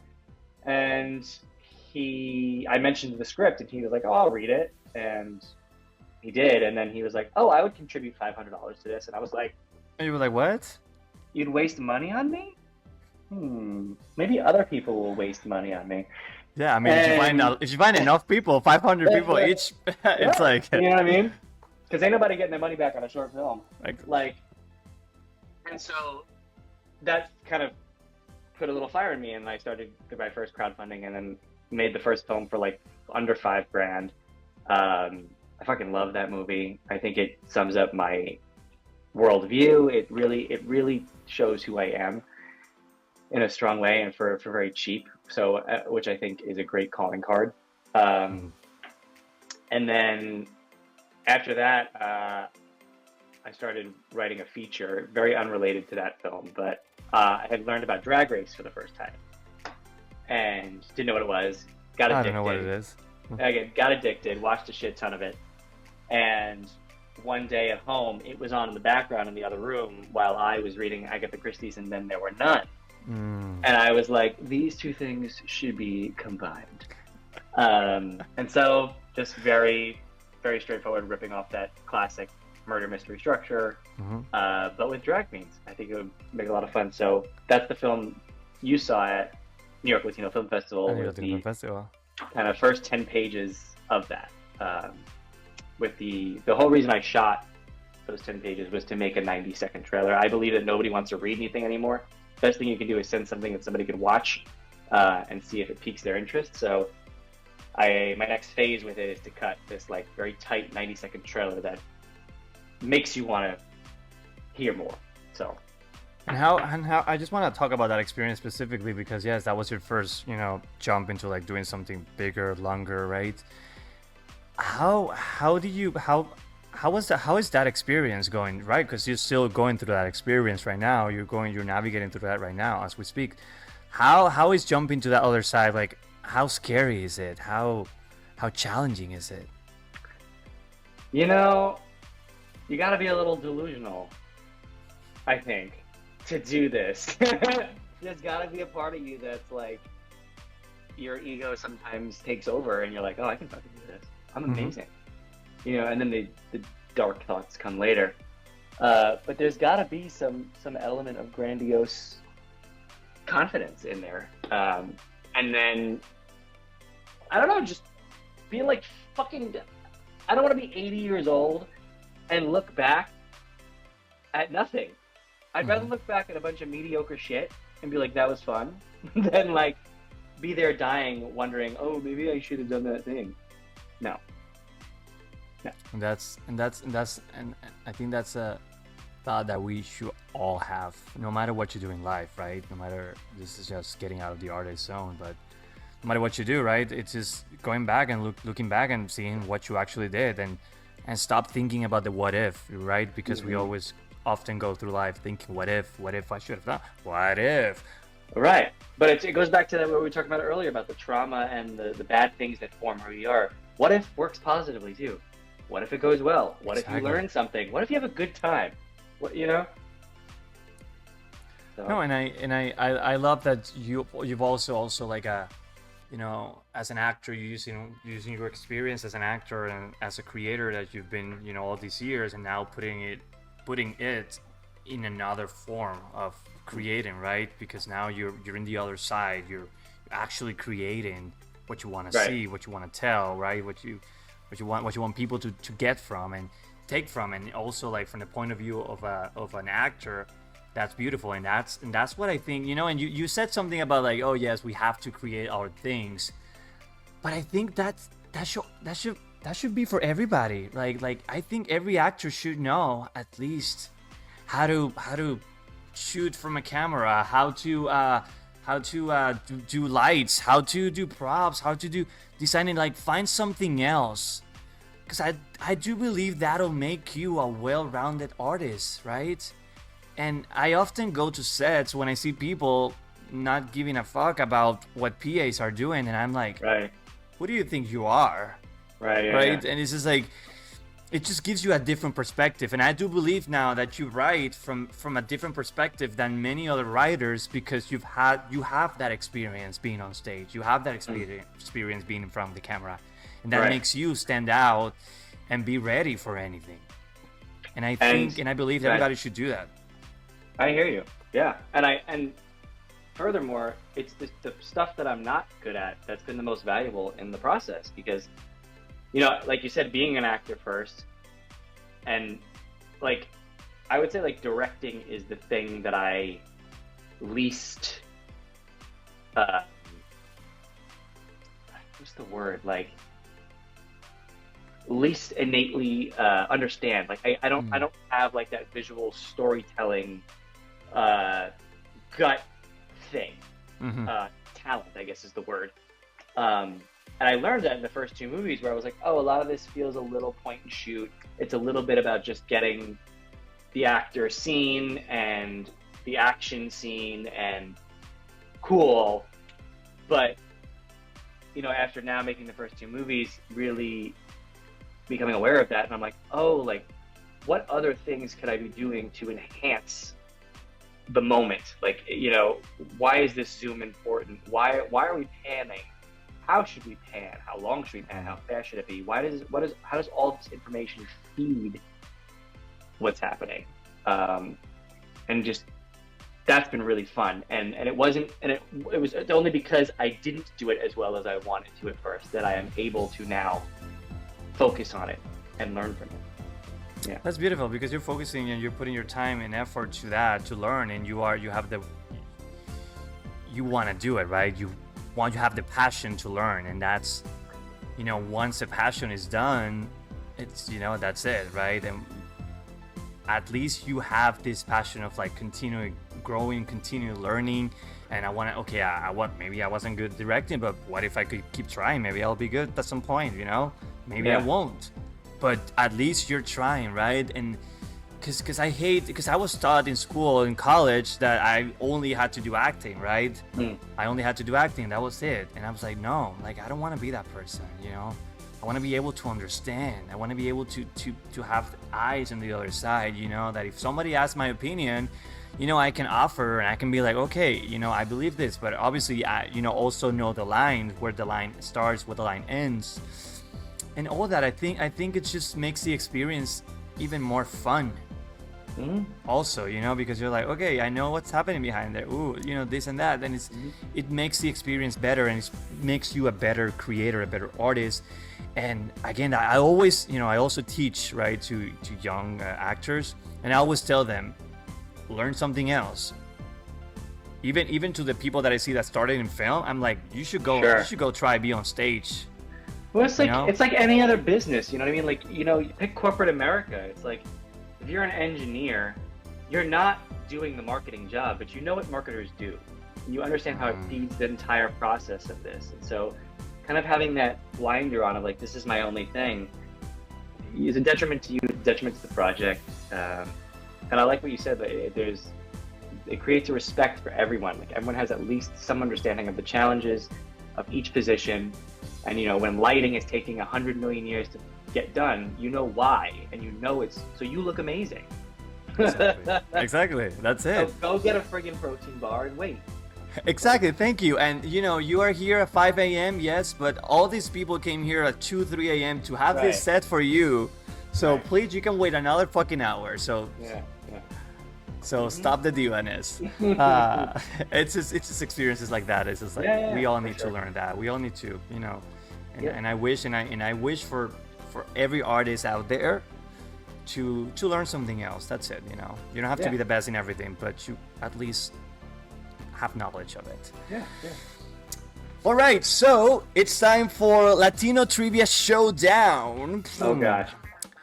And I mentioned the script, and he was like, oh, I'll read it. And he did. And then he was like, oh, I would contribute $500 to this. And I was like, And you were like, what? you'd waste money on me? Maybe other people will waste money on me. Yeah, I mean, if you find enough people, 500 people each, it's like, you know what I mean? Because ain't nobody getting their money back on a short film. Like, and so that kind of put a little fire in me, and I started my first crowdfunding, and then made the first film for like under $5,000. I fucking love that movie. I think it sums up my worldview. It really shows who I am in a strong way, and for very cheap. So, which I think is a great calling card. And then after that, I started writing a feature, very unrelated to that film, but I had learned about Drag Race for the first time, and didn't know what it was. Got addicted. I don't know what it is. Again, got addicted, watched a shit ton of it, and one day at home, it was on in the background in the other room while I was reading Agatha Christie's And Then There Were None. And I was like, these two things should be combined. And so just very, very straightforward, ripping off that classic murder mystery structure, but with drag queens. I think it would make a lot of fun. So that's the film you saw at New York Latino Film Festival. Kind of first 10 pages of that. With the whole reason I shot those 10 pages was to make a 90-second trailer. I believe that nobody wants to read anything anymore. Best thing you can do is send something that somebody could watch and see if it piques their interest. So my next phase with it is to cut this like very tight 90-second trailer that makes you want to hear more. So. And how I just want to talk about that experience specifically because yes, that was your first, jump into like doing something bigger, longer, right? How did you how is that experience going, right? Because you're still going through that experience right now. You're navigating through that right now as we speak. How is jumping to that other side, like how scary is it? How challenging is it? You know, you got to be a little delusional, I think, to do this. There's got to be a part of you that's like, your ego sometimes takes over and you're like, oh, I can fucking do this. I'm amazing. And then the dark thoughts come later. But there's got to be some element of grandiose confidence in there. And then, I don't know, just being like fucking, I don't want to be 80 years old and look back at nothing. I'd rather look back at a bunch of mediocre shit and be like, that was fun, than like be there dying wondering, oh, maybe I should have done that thing. No. And I think that's a thought that we should all have, no matter what you do in life, right? No matter, this is just getting out of the artist zone, but no matter what you do, right? It's just going back and looking back and seeing what you actually did, and stop thinking about the what if, right? Because we always often go through life thinking, what if I should have done, what if? Right. But it goes back to that what we were talking about earlier about the trauma and the bad things that form who we are. What if works positively too? What if it goes well? What if you learn something? What if you have a good time? What, So. No, and I love that you've also like as an actor, using your experience as an actor and as a creator that you've been, all these years, and now putting it in another form of creating, right? Because now you're in the other side. You're actually creating what you want to see, what you want to tell, right? What you want people to get from and take from, and also like from the point of view of an actor. That's beautiful, and that's what I think, and you said something about like, oh yes, we have to create our things, but I think that should be for everybody. Like I think every actor should know at least how to shoot from a camera, how to do lights, how to do props, how to do designing, like find something else, because I do believe that'll make you a well-rounded artist, right? And I often go to sets when I see people not giving a fuck about what PAs are doing, and I'm like, right, who do you think you are? Right. Yeah. And it's just like, it just gives you a different perspective. And I do believe now that you write from a different perspective than many other writers, because you have that experience being on stage. You have that experience being in front of the camera, and that makes you stand out and be ready for anything. And I think and I believe everybody should do that. I hear you. Yeah. And furthermore, it's the stuff that I'm not good at that's been the most valuable in the process, because, like you said, being an actor first, and like, I would say like directing is the thing that I least, what's the word? Like, least innately understand. Like I don't have like that visual storytelling gut thing. Talent, I guess, is the word. And I learned that in the first two movies, where I was like, oh, a lot of this feels a little point and shoot. It's a little bit about just getting the actor seen and the action scene and cool. But after now making the first two movies, really becoming aware of that, and I'm like, oh, like, what other things could I be doing to enhance the moment? Like, why is this zoom important? Why are we panning? How should we pan? How long should we pan? How fast should it be? How does all this information feed what's happening? And just, that's been really fun. And it was only because I didn't do it as well as I wanted to at first that I am able to now focus on it and learn from it. Yeah, that's beautiful, because you're focusing and you're putting your time and effort to that, to learn, and you want to do it, right? You have the passion to learn, and that's, once the passion is done, it's, that's it, right? And at least you have this passion of like continuing growing, continue learning. And I want to, okay, maybe I wasn't good directing, but what if I could keep trying? Maybe I'll be good at some point, you know? Maybe I won't. But at least you're trying, right? And because I was taught in school, in college, that I only had to do acting, right? I only had to do acting, that was it. And I was like, no, like, I don't want to be that person, you know? I want to be able to understand. I want to be able to have eyes on the other side, you know, that if somebody asks my opinion, you know, I can offer and I can be like, okay, you know, I believe this, but obviously I, you know, also know the line, where the line starts, where the line ends, and all that. I think it just makes the experience even more fun. Also, you know, because you're like, okay, I know what's happening behind there. Ooh, you know, this and that, and it makes the experience better, and it makes you a better creator, a better artist. And again, I always, you know, I also teach, right, to young actors, and I always tell them, learn something else. Even to the people that I see that started in film, I'm like, you should go try be on stage. Well, it's like it's like any other business, you know what I mean? Like, you know, you pick corporate America. It's like, if you're an engineer, you're not doing the marketing job, but you know what marketers do. And you understand how it feeds the entire process of this. And so kind of having that blinder on of like, this is my only thing, is a detriment to you, detriment to the project. And I like what you said, that it creates a respect for everyone. Like, everyone has at least some understanding of the challenges of each position. And, you know, when lighting is taking 100 million years to get done, you know why, and you know so you look amazing. Exactly. That's it. So go get a friggin' protein bar and wait. Exactly. Thank you. And you know, you are here at 5 a.m. Yes, but all these people came here at 2, 3 a.m. to have this set for you. So please, you can wait another fucking hour. So So stop the divaness. It's just experiences like that. It's just like we all need to learn that. We all need to, you know. And I wish for every artist out there to learn something else. That's it, you know. You don't have to be the best in everything, but you at least have knowledge of it. All right, so it's time for Latino Trivia Showdown. Oh gosh.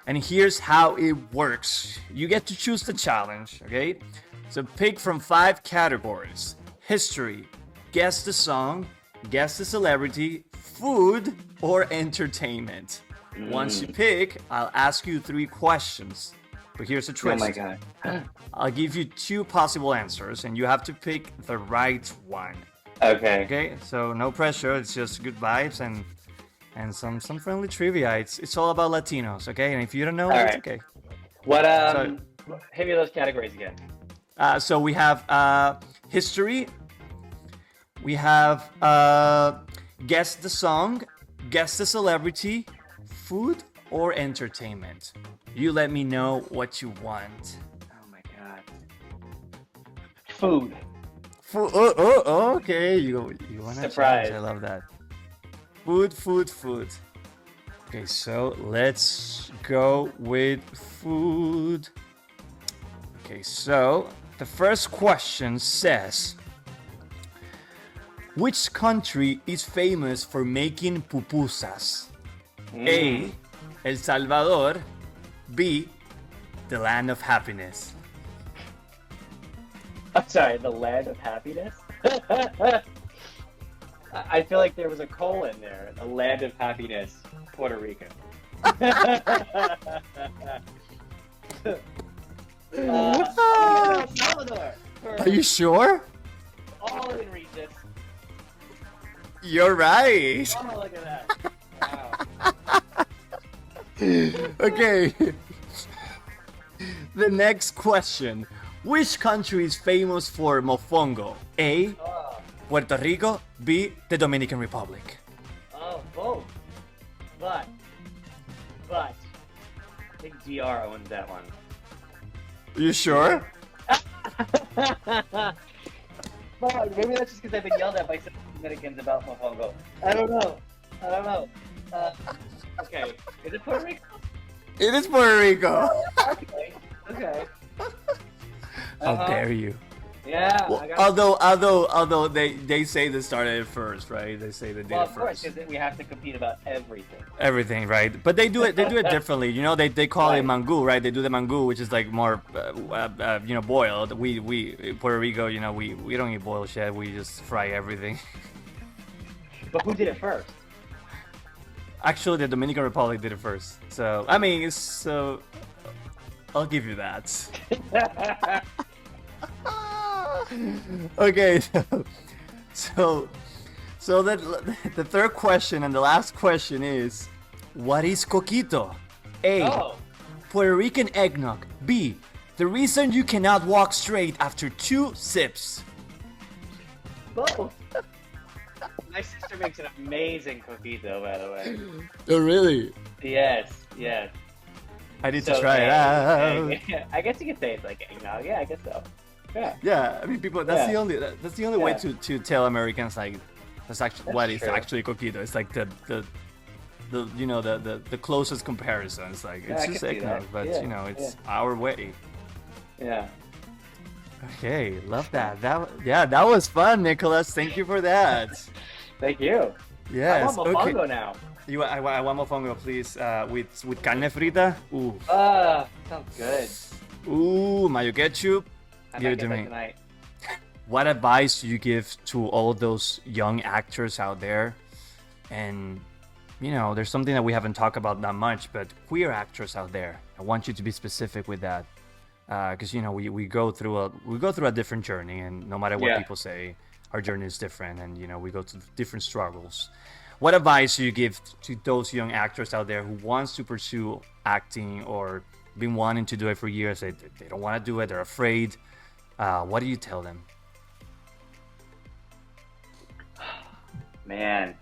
And here's how it works. You get to choose the challenge, okay? So pick from 5 categories: history, guess the song, guess the celebrity, food, or entertainment. Once you pick, I'll ask you 3 questions. But here's the twist. Oh my god. I'll give you 2 possible answers, and you have to pick the right one. Okay, so no pressure. It's just good vibes and some friendly trivia. It's all about Latinos, okay? And if you don't know, it's okay. What hit me those categories again. So we have history. We have guess the song, guess the celebrity, food, or entertainment. You let me know what you want. Oh my god. Food. Oh, okay. You want to Surprise. change? I love that. Food. Okay, so let's go with food. Okay, so the first question says, which country is famous for making pupusas? A, El Salvador. B, the land of happiness. I'm sorry, the land of happiness? I feel like there was a colon there. The land of happiness, Puerto Rico. El Salvador. Are you sure? All in Regis. You're right. Oh, look at that. Wow. Okay. The next question. Which country is famous for mofongo? A, Puerto Rico. B, the Dominican Republic. Oh, both. But, I think DR owns that one. You sure? Fuck, maybe that's just because I've been yelled at by some Dominicans about mofongo. I don't know. Okay, is it Puerto Rico? It is Puerto Rico. Okay. How dare you? Yeah, Well, I got. although they say they started it first, right? They say they did Well, it of course, first. because we have to compete about everything. Everything, right? But they do it differently. You know, they call it Right. mango, right? They do the mango, which is like more, boiled. We Puerto Rico, we don't eat boiled shit. We just fry everything. But who did it first? Actually, the Dominican Republic did it first. So I mean, so I'll give you that. Okay, so that the third question and the last question is, what is coquito? A. Oh, Puerto Rican eggnog. B. The reason you cannot walk straight after 2 sips. both. My sister makes an amazing coquito, by the way. Oh, really? Yes, yes. I need to So, try it out. I guess you could say it's like eggnog. Yeah, I guess so. Yeah. Yeah, I mean, people. That's Yeah. the only way Yeah. to tell Americans like that's actually That's what is true. actually coquito. It's like the closest comparison. It's like Yeah, it's I just can see eggnog, that. but Yeah, it's our way. Yeah. Okay, love that. That was fun, Nicholas. Thank you for that. Thank you. Yes. I want Okay. mofongo now. I want mofongo, please. With carne frita. Ooh. Sounds good. Ooh, mayo ketchup. I Give might it to get that me. tonight. What advice do you give to all those young actors out there? And there's something that we haven't talked about that much, but queer actors out there. I want you to be specific with that, because we go through a different journey, and no matter what Yeah. people say, our journey is different, and we go through different struggles. What advice do you give to those young actors out there who wants to pursue acting or been wanting to do it for years? They don't want to do it. They're afraid. What do you tell them? Man,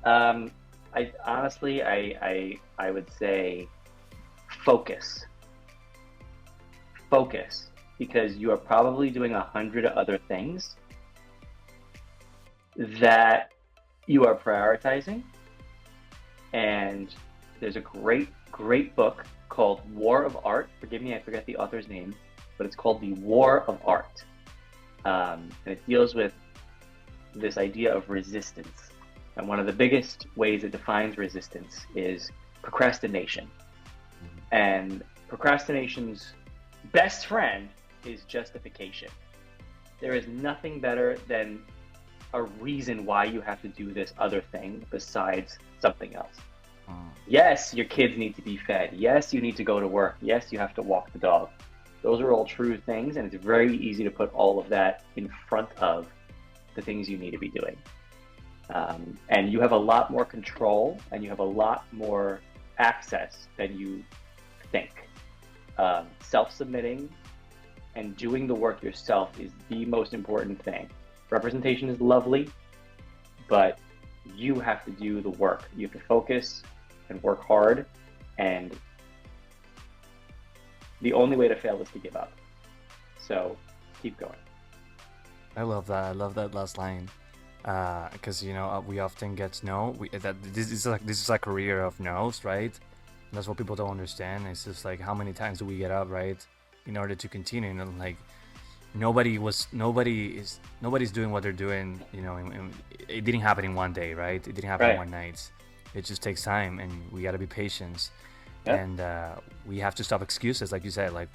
I honestly, I would say focus, because you are probably doing 100 other things that you are prioritizing. And there's a great book called War of Art. Forgive me, I forget the author's name, but it's called The War of Art. And it deals with this idea of resistance. And one of the biggest ways it defines resistance is procrastination. And procrastination's best friend is justification. There is nothing better than a reason why you have to do this other thing besides something else. Yes, your kids need to be fed. Yes, you need to go to work. Yes, you have to walk the dog. Those are all true things, and it's very easy to put all of that in front of the things you need to be doing. And you have a lot more control, and you have a lot more access than you think. Self-submitting and doing the work yourself is the most important thing. Representation is lovely, but you have to do the work. You have to focus and work hard, and the only way to fail is to give up. So keep going. I love that. I love that last line, because we often get no. This is like a career of no's, right? And that's what people don't understand. It's just like how many times do we get up, right, in order to continue? And like nobody's doing what they're doing. And it didn't happen in one day, right? It didn't happen in Right. one night. It just takes time, and we got to be patient. Yep. And we have to stop excuses, like you said. Like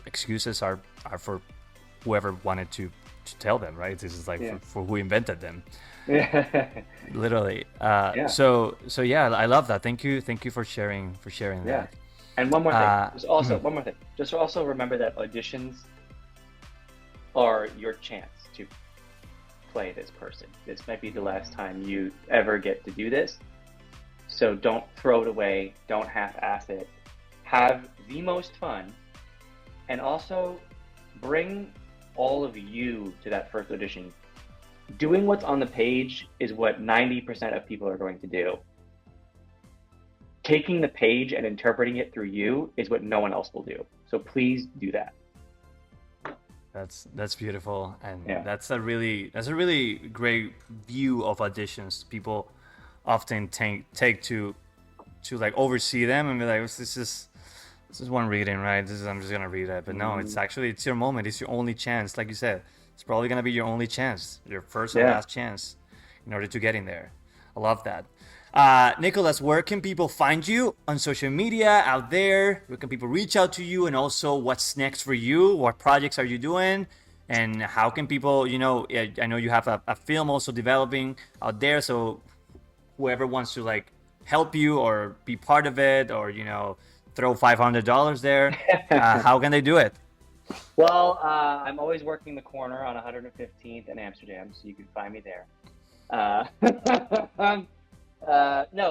excuses are for whoever wanted to tell them, right? This is like Yeah. for who invented them, Yeah. literally. Yeah. So yeah, I love that. Thank you for sharing Yeah. that. And one more thing. There's also mhm. one more thing. Just also remember that auditions are your chance to play this person. This might be the last time you ever get to do this. So don't throw it away. Don't half-ass it. Have the most fun, and also bring all of you to that first audition. Doing what's on the page is what 90% of people are going to do. Taking the page and interpreting it through you is what no one else will do. So please do that. That's beautiful, and Yeah. that's a really great view of auditions. People often take to like oversee them and be like, this is This is one reading, right? I'm just gonna read it, but no, it's your moment. It's your only chance. Like you said, it's probably gonna be your only chance, your first and last chance, in order to get in there. I love that. Nicholas, where can people find you on social media out there? Where can people reach out to you? And also, what's next for you? What projects are you doing? And how can people, I know you have a film also developing out there. So whoever wants to like help you or be part of it or, throw $500 there, how can they do it? Well, I'm always working the corner on 115th in Amsterdam, so you can find me there. No,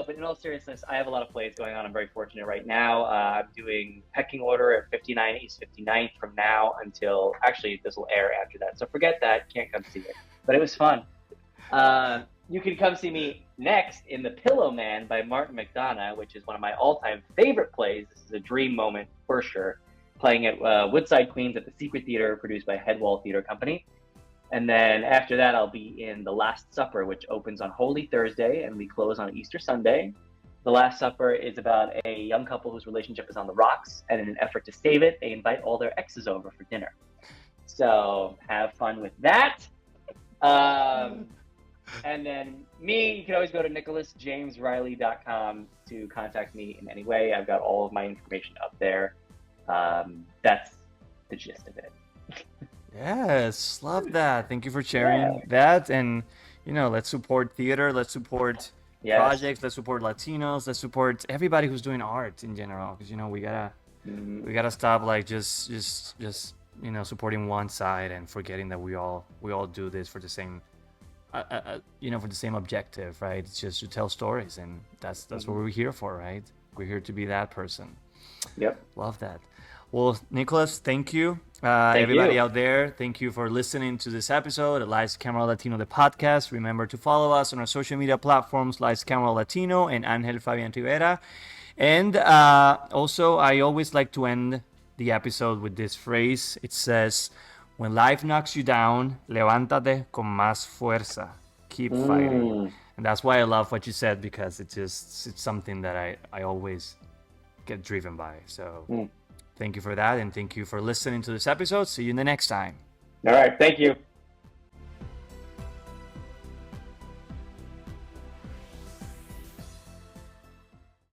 but in all seriousness, I have a lot of plays going on. I'm very fortunate right now. I'm doing Pecking Order at 59 East 59th from now until, actually, this will air after that. So forget that. Can't come see it. But it was fun. You can come see me next in The Pillow Man by Martin McDonagh, which is one of my all-time favorite plays. This is a dream moment for sure. Playing at Woodside Queens at the Secret Theater, produced by Headwall Theater Company. And then after that, I'll be in The Last Supper, which opens on Holy Thursday and we close on Easter Sunday. The Last Supper is about a young couple whose relationship is on the rocks, and in an effort to save it, they invite all their exes over for dinner. So have fun with that. And then me, you can always go to nicholasjamesreilly.com to contact me in any way. I've got all of my information up there. That's the gist of it. Yes, love that. Thank you for sharing that. And, let's support theater. Let's support projects. Let's support Latinos. Let's support everybody who's doing art in general. Because, we gotta stop like just supporting one side and forgetting that we all do this for the same for the same objective, right? It's just to tell stories, and that's what we're here for, right? We're here to be that person. Yep. Love that. Well, Nicholas, thank you. Thank Everybody you. out there, thank you for listening to this episode of Lights Camera Latino, the podcast. Remember to follow us on our social media platforms, Lights Camera Latino and Angel Fabian Rivera. And also, I always like to end the episode with this phrase. It says, when life knocks you down, levántate con más fuerza. Keep fighting. And that's why I love what you said, because it's something that I always get driven by. So thank you for that, and thank you for listening to this episode. See you in the next time. All right. Thank you.